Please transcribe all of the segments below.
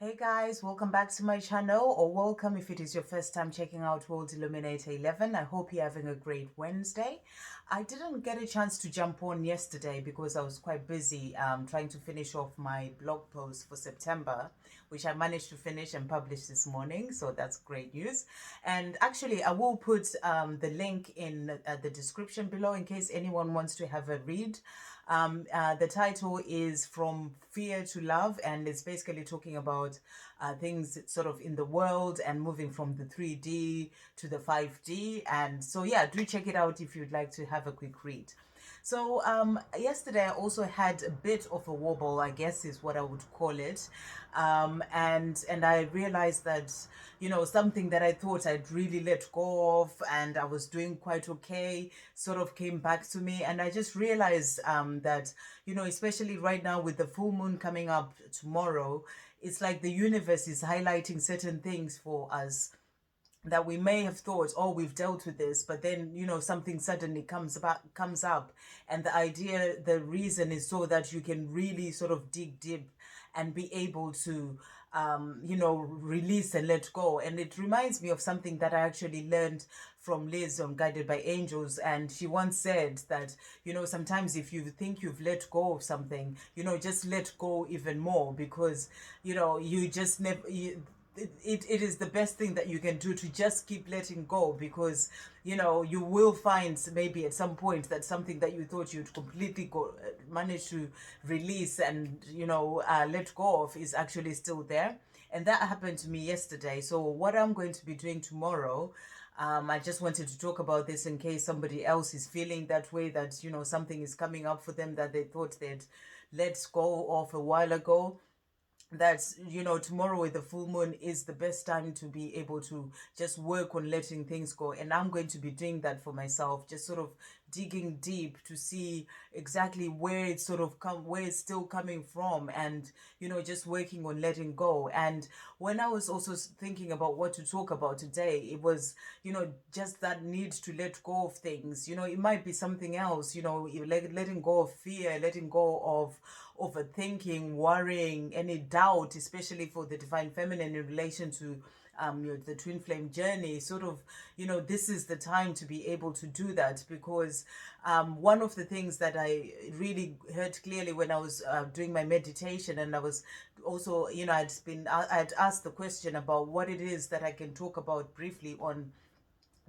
Hey guys, welcome back to my channel, or welcome if it is your first time checking out World Illuminator 11. I hope you're having a great Wednesday. I didn't get a chance to jump on yesterday because I was quite busy trying to finish off my blog post for September, which I managed to finish and publish this morning, so that's great news. And actually, I will put the link in the description below in case anyone wants to have a read. The title is From Fear to Love, and it's basically talking about things sort of in the world and moving from the 3D to the 5D. And so, yeah, do check it out if you'd like to have a quick read. So yesterday I also had a bit of a wobble, I guess is what I would call it, and I realized that something that I thought I'd really let go of and I was doing quite okay sort of came back to me, and I just realized that especially right now with the full moon coming up tomorrow, it's like the universe is highlighting certain things for us that we may have thought, oh, we've dealt with this, but then something suddenly comes up, and the reason is so that you can really sort of dig deep and be able to release and let go. And it reminds me of something that I actually learned from Liz on Guided by Angels, and she once said that sometimes if you think you've let go of something, just let go even more, because you just never it is the best thing that you can do to just keep letting go, because you will find maybe at some point that something that you thought you'd completely manage to release and let go of is actually still there. And that happened to me yesterday. So what I'm going to be doing tomorrow, I just wanted to talk about this in case somebody else is feeling that way, that something is coming up for them that they thought they'd let go of a while ago. That's tomorrow with the full moon is the best time to be able to just work on letting things go, and I'm going to be doing that for myself, just sort of digging deep to see exactly where it's where it's still coming from, and just working on letting go. And when I was also thinking about what to talk about today, it was just that need to let go of things. It might be something else, letting go of fear, letting go of overthinking, worrying, any doubt, especially for the divine feminine in relation to the twin flame journey. Sort of, this is the time to be able to do that, because one of the things that I really heard clearly when I was doing my meditation, and I was also, I'd asked the question about what it is that I can talk about briefly on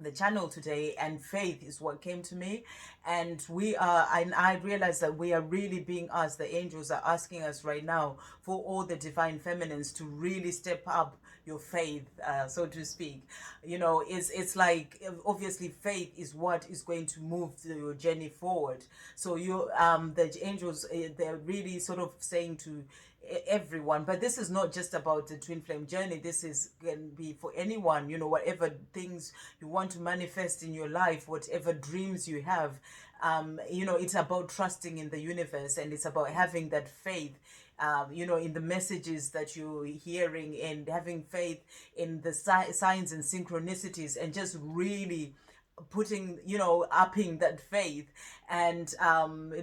the channel today, and faith is what came to me. And I realized that we are really being asked, the angels are asking us right now, for all the divine feminines to really step up your faith, so to speak. It's like, obviously faith is what is going to move your journey forward. So the angels, they're really sort of saying to everyone, but this is not just about the twin flame journey. This is can be for anyone, whatever things you want to manifest in your life, whatever dreams you have. It's about trusting in the universe, and it's about having that faith, in the messages that you're hearing, and having faith in the signs and synchronicities, and just really putting, upping that faith, and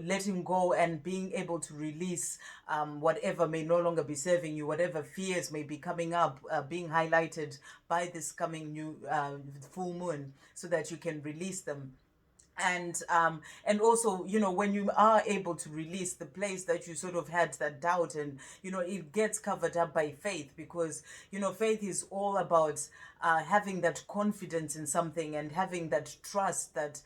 letting go and being able to release whatever may no longer be serving you, whatever fears may be coming up, being highlighted by this coming new full moon, so that you can release them. And also, when you are able to release the place that you sort of had that doubt, and it gets covered up by faith, because faith is all about having that confidence in something, and having that trust that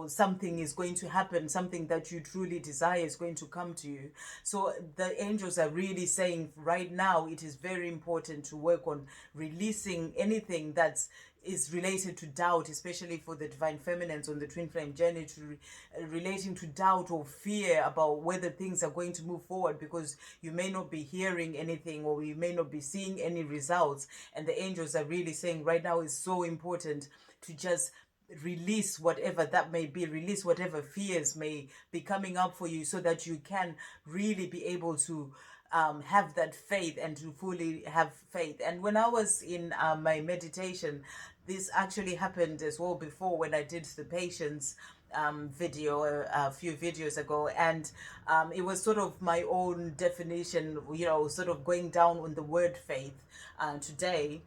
something is going to happen, something that you truly desire is going to come to you. So the angels are really saying right now it is very important to work on releasing anything that's is related to doubt, especially for the divine feminines on the twin flame journey, to relating to doubt or fear about whether things are going to move forward, because you may not be hearing anything, or you may not be seeing any results. And the angels are really saying right now is so important to just release whatever that may be, release whatever fears may be coming up for you, so that you can really be able to have that faith, and to fully have faith. And when I was in my meditation, this actually happened as well before, when I did the patience video a few videos ago, and it was sort of my own definition, sort of going down on the word faith today.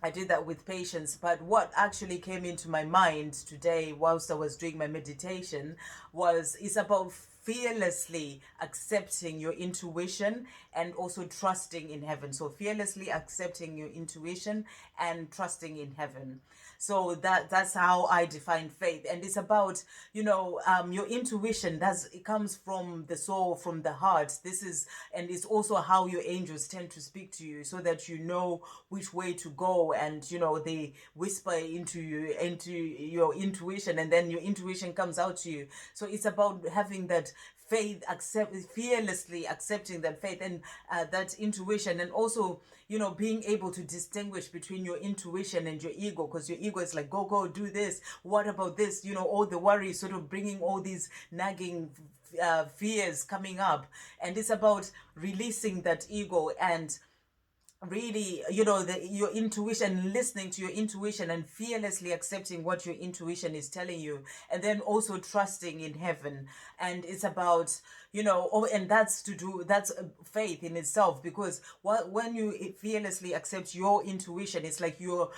I did that with patience, but what actually came into my mind today whilst I was doing my meditation was it's about fearlessly accepting your intuition and also trusting in heaven. So fearlessly accepting your intuition and trusting in heaven. So that's how I define faith, and it's about your intuition. It comes from the soul, from the heart. And it's also how your angels tend to speak to you, so that you know which way to go, and they whisper into your intuition, and then your intuition comes out to you. So it's about having that faith, fearlessly accepting that faith and that intuition, and also being able to distinguish between your intuition and your ego, because your ego is like, go do this, what about this, all the worries, sort of bringing all these nagging fears coming up. And it's about releasing that ego and really your intuition, listening to your intuition and fearlessly accepting what your intuition is telling you, and then also trusting in heaven. And it's about and that's faith in itself, because when you fearlessly accept your intuition, it's like you're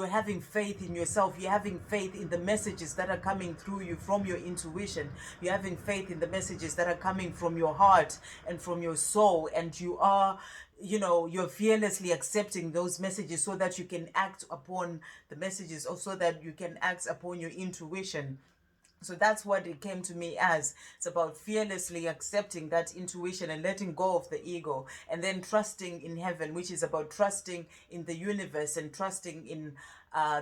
having faith in yourself, you're having faith in the messages that are coming through you from your intuition, you're having faith in the messages that are coming from your heart and from your soul, and you're fearlessly accepting those messages so that you can act upon the messages, or so that you can act upon your intuition. So that's what it came to me as. It's about fearlessly accepting that intuition and letting go of the ego, and then trusting in heaven, which is about trusting in the universe and trusting in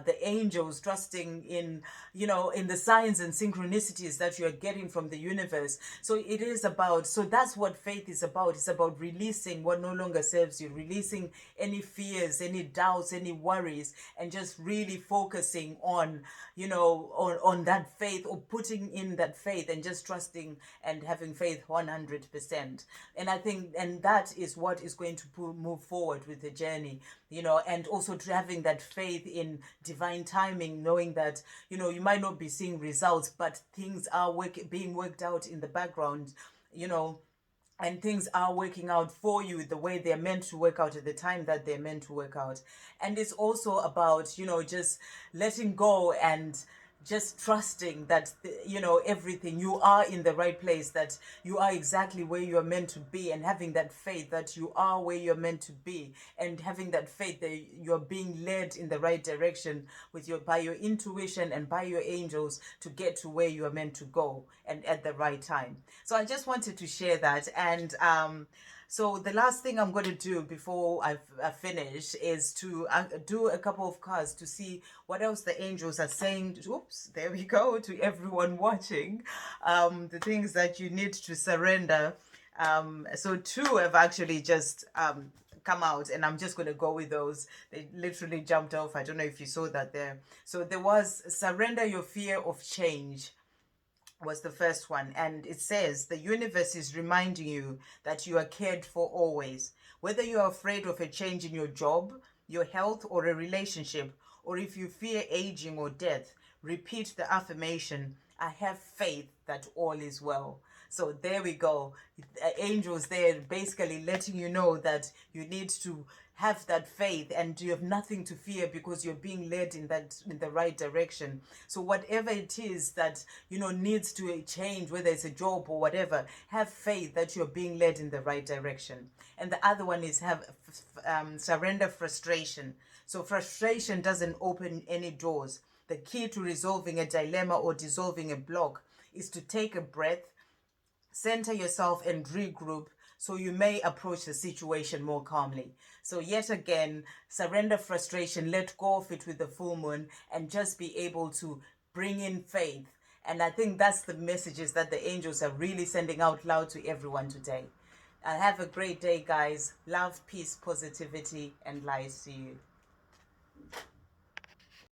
the angels, trusting in the signs and synchronicities that you are getting from the universe. So that's what faith is about. It's about releasing what no longer serves you, releasing any fears, any doubts, any worries, and just really focusing on that faith, or putting in that faith and just trusting and having faith 100%. And I think, and that is what is going to move forward with the journey, and also having that faith in divine timing, knowing that you might not be seeing results, but things are being worked out in the background, and things are working out for you the way they're meant to work out at the time that they're meant to work out. And it's also about just letting go and just trusting that everything, you are in the right place, that you are exactly where you are meant to be, and having that faith that you are where you're meant to be, and having that faith that you're being led in the right direction by your intuition and by your angels to get to where you are meant to go, and at the right time. So I just wanted to share that. And so the last thing I'm going to do before I finish is to do a couple of cards to see what else the angels are saying. Oops, there we go, to everyone watching. The things that you need to surrender. So two have actually just come out, and I'm just going to go with those. They literally jumped off. I don't know if you saw that there. So there was surrender your fear of change, was the first one. And it says the universe is reminding you that you are cared for always. Whether you are afraid of a change in your job, your health, or a relationship, or if you fear aging or death, repeat the affirmation, I have faith that all is well. So there we go. Angels there basically letting you know that you need to have that faith, and you have nothing to fear, because you're being led in the right direction. So whatever it is that needs to change, whether it's a job or whatever, have faith that you're being led in the right direction. And the other one is surrender frustration. So frustration doesn't open any doors. The key to resolving a dilemma or dissolving a block is to take a breath, center yourself, and regroup, so you may approach the situation more calmly. So yet again, surrender frustration, let go of it with the full moon, and just be able to bring in faith. And I think that's the messages that the angels are really sending out loud to everyone today. And have a great day, guys. Love, peace, positivity, and light to you.